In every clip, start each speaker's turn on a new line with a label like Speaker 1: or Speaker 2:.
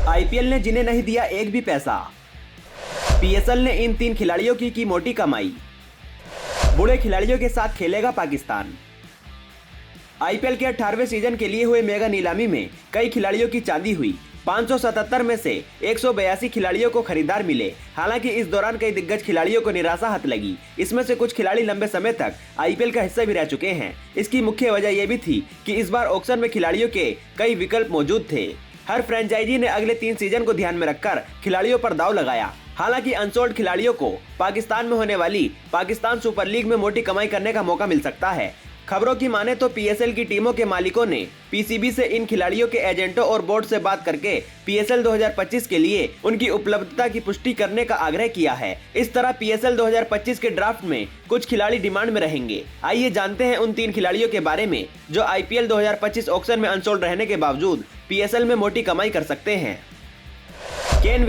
Speaker 1: IPL ने जिन्हें नहीं दिया एक भी पैसा। पीएसएल ने इन 3 खिलाड़ियों की मोटी कमाई। बूढ़े खिलाड़ियों के साथ खेलेगा पाकिस्तान। आईपीएल के 18वें सीजन के लिए हुए मेगा नीलामी में कई खिलाड़ियों की चांदी हुई। 577 में से 182 खिलाड़ियों को खरीदार मिले। हालांकि इस दौरान कई दिग्गज खिलाड़ियों को निराशा हाथ लगी। इसमें से कुछ खिलाड़ी लंबे समय तक आईपीएल का हिस्सा भी रह चुके हैं। इसकी मुख्य वजह यह भी थी कि इस बार ऑक्शन में खिलाड़ियों के कई विकल्प मौजूद थे। हर फ्रेंचाइजी ने अगले 3 सीजन को ध्यान में रखकर खिलाड़ियों पर दांव लगाया। हालांकि अनसोल्ड खिलाड़ियों को पाकिस्तान में होने वाली पाकिस्तान सुपर लीग में मोटी कमाई करने का मौका मिल सकता है। खबरों की माने तो पीएसएल की टीमों के मालिकों ने पीसीबी से इन खिलाड़ियों के एजेंटों और बोर्ड से बात करके पीएसएल 2025 के लिए उनकी उपलब्धता की पुष्टि करने का आग्रह किया है। इस तरह पीएसएल 2025 के ड्राफ्ट में कुछ खिलाड़ी डिमांड में रहेंगे। आइए जानते हैं उन 3 खिलाड़ियों के बारे में जो आईपीएल 2025 ऑक्शन में अनसोल्ड रहने के बावजूद पीएसएल में मोटी कमाई कर सकते हैं। केन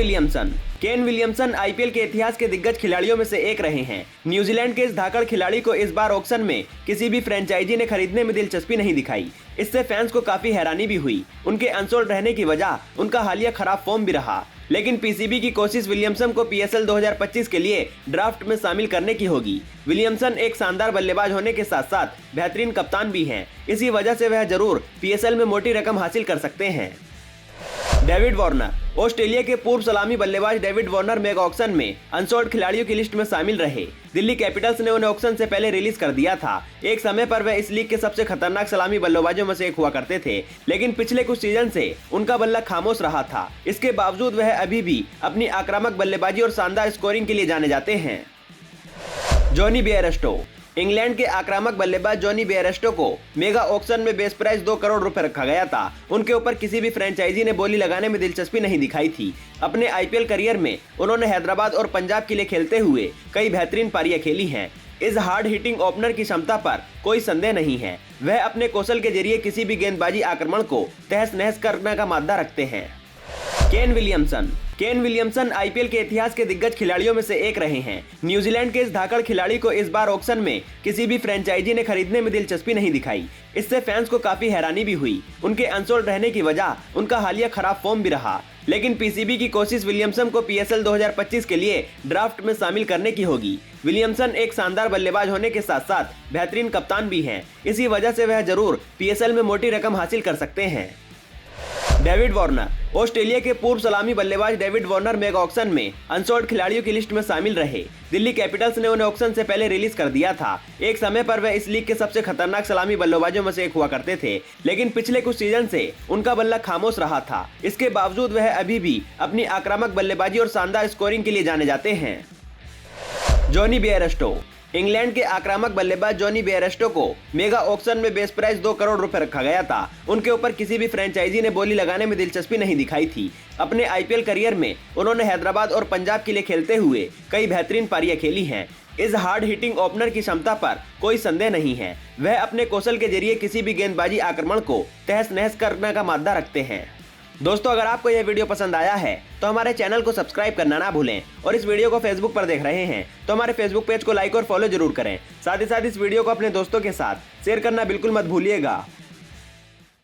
Speaker 1: विलियमसन आईपीएल के इतिहास के दिग्गज खिलाड़ियों में से एक रहे हैं। न्यूजीलैंड के इस धाकड़ खिलाड़ी को इस बार ऑक्शन में किसी भी फ्रेंचाइजी ने खरीदने में दिलचस्पी नहीं दिखाई। इससे फैंस को काफी हैरानी भी हुई। उनके अनसोल्ड रहने की वजह उनका हालिया खराब फॉर्म भी रहा। लेकिन पीसीबी की कोशिश विलियमसन को पीएसएल 2025 के लिए ड्राफ्ट में शामिल करने की होगी। विलियमसन एक शानदार बल्लेबाज होने के साथ साथ बेहतरीन कप्तान भी हैं। इसी वजह से वह जरूर पीएसएल में मोटी रकम हासिल कर सकते हैं। David Warner. ऑस्ट्रेलिया के पूर्व सलामी बल्लेबाज डेविड वार्नर मेगा ऑक्शन में अनसोल्ड खिलाड़ियों की लिस्ट में शामिल रहे। दिल्ली कैपिटल्स ने उन्हें ऑक्शन से पहले रिलीज कर दिया था। एक समय पर वह इस लीग के सबसे खतरनाक सलामी बल्लेबाजों में से एक हुआ करते थे, लेकिन पिछले कुछ सीजन से उनका बल्ला खामोश रहा था। इसके बावजूद वह अभी भी अपनी आक्रामक बल्लेबाजी और शानदार स्कोरिंग के लिए जाने जाते हैं। Jonny Bairstow. इंग्लैंड के आक्रामक बल्लेबाज जॉनी बेयरस्टो को मेगा ऑक्शन में बेस प्राइस 2 करोड़ रुपए रखा गया था। उनके ऊपर किसी भी फ्रेंचाइजी ने बोली लगाने में दिलचस्पी नहीं दिखाई थी। अपने आईपीएल करियर में उन्होंने हैदराबाद और पंजाब के लिए खेलते हुए कई बेहतरीन पारियां खेली हैं। इस हार्ड हिटिंग ओपनर की क्षमता पर कोई संदेह नहीं है। वह अपने कौशल के जरिए किसी भी गेंदबाजी आक्रमण को तहस नहस करने का मादा रखते हैं। केन विलियमसन आईपीएल के इतिहास के दिग्गज खिलाड़ियों में से एक रहे हैं। न्यूजीलैंड के इस धाकड़ खिलाड़ी को इस बार ऑक्शन में किसी भी फ्रेंचाइजी ने खरीदने में दिलचस्पी नहीं दिखाई। इससे फैंस को काफी हैरानी भी हुई। उनके अनसोल्ड रहने की वजह उनका हालिया खराब फॉर्म भी रहा। लेकिन पीसीबी की कोशिश विलियमसन को पीएसएल 2025 के लिए ड्राफ्ट में शामिल करने की होगी। विलियमसन एक शानदार बल्लेबाज होने के साथ साथ बेहतरीन कप्तान भी हैं। इसी वजह से वह जरूर पीएसएल में मोटी रकम हासिल कर सकते हैं। David Warner. ऑस्ट्रेलिया के पूर्व सलामी बल्लेबाज डेविड वार्नर मेगा ऑक्शन में अनसोल्ड खिलाड़ियों की लिस्ट में शामिल रहे। दिल्ली कैपिटल्स ने उन्हें ऑक्शन से पहले रिलीज कर दिया था। एक समय पर वह इस लीग के सबसे खतरनाक सलामी बल्लेबाजों में से एक हुआ करते थे, लेकिन पिछले कुछ सीजन से उनका बल्ला खामोश रहा था। इसके बावजूद वह अभी भी अपनी आक्रामक बल्लेबाजी और शानदार स्कोरिंग के लिए जाने जाते हैं। Jonny Bairstow. इंग्लैंड के आक्रामक बल्लेबाज जॉनी बेयरस्टो को मेगा ऑक्शन में बेस प्राइस 2 करोड़ रुपए रखा गया था। उनके ऊपर किसी भी फ्रेंचाइजी ने बोली लगाने में दिलचस्पी नहीं दिखाई थी। अपने आईपीएल करियर में उन्होंने हैदराबाद और पंजाब के लिए खेलते हुए कई बेहतरीन पारियां खेली हैं। इस हार्ड हिटिंग ओपनर की क्षमता पर कोई संदेह नहीं है। वह अपने कौशल के जरिए किसी भी गेंदबाजी आक्रमण को तहस नहस करने का मादा रखते हैं। दोस्तों, अगर आपको यह वीडियो पसंद आया है तो हमारे चैनल को सब्सक्राइब करना ना भूलें और इस वीडियो को फेसबुक पर देख रहे हैं तो हमारे फेसबुक पेज को लाइक और फॉलो जरूर करें। साथ ही साथ इस वीडियो को अपने दोस्तों के साथ शेयर करना बिल्कुल मत भूलिएगा।